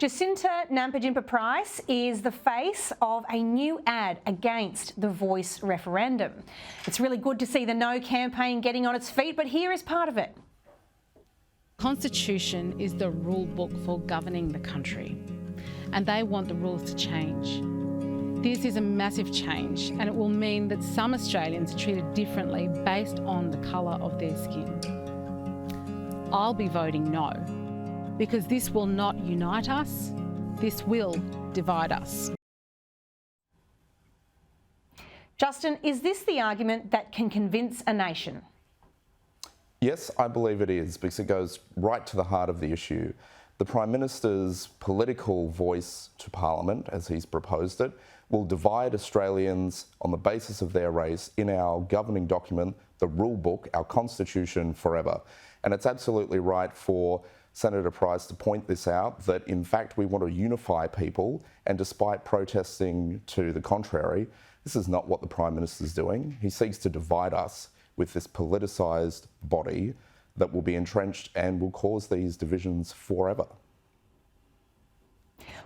Jacinta Nampijinpa-Price is the face of a new ad against the Voice referendum. It's really good to see the No campaign getting on its feet, but here is part of it. Constitution is the rule book for governing the country, and they want the rules to change. This is a massive change, and it will mean that some Australians are treated differently based on the colour of their skin. I'll be voting no, because this will not unite us, this will divide us. Justin, is this the argument that can convince a nation? Yes, I believe it is, because it goes right to the heart of the issue. The Prime Minister's political voice to Parliament, as he's proposed it, will divide Australians on the basis of their race in our governing document, the rule book, our Constitution, forever. And it's absolutely right for Senator Price to point this out, that in fact we want to unify people, and despite protesting to the contrary, this is not what the Prime Minister's doing. He seeks to divide us with this politicised body that will be entrenched and will cause these divisions forever.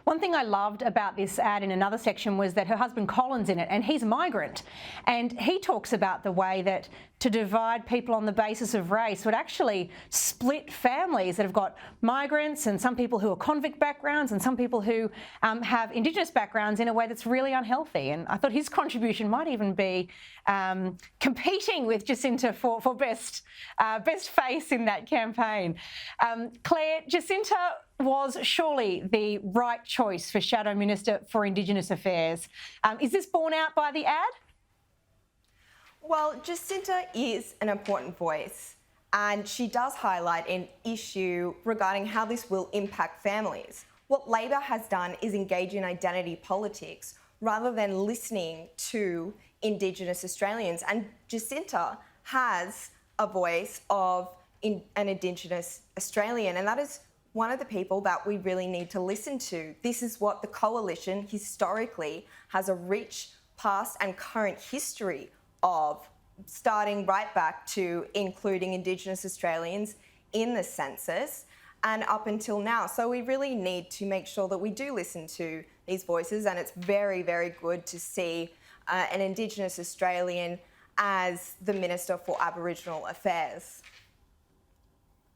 One thing I loved about this ad in another section was that her husband Colin's in it, and he's a migrant. And he talks about the way that to divide people on the basis of race would actually split families that have got migrants and some people who are convict backgrounds and some people who have Indigenous backgrounds in a way that's really unhealthy. And I thought his contribution might even be competing with Jacinta for best face in that campaign. Claire, Jacinta was surely the right choice for Shadow Minister for Indigenous Affairs. Is this borne out by the ad? Well, Jacinta is an important voice, and she does highlight an issue regarding how this will impact families. What Labor has done is engage in identity politics rather than listening to Indigenous Australians. And Jacinta has a voice of an Indigenous Australian, and that is one of the people that we really need to listen to. This is what the Coalition historically has a rich past and current history of, starting right back to including Indigenous Australians in the census and up until now. So we really need to make sure that we do listen to these voices, and it's very, very good to see an Indigenous Australian as the Minister for Aboriginal Affairs.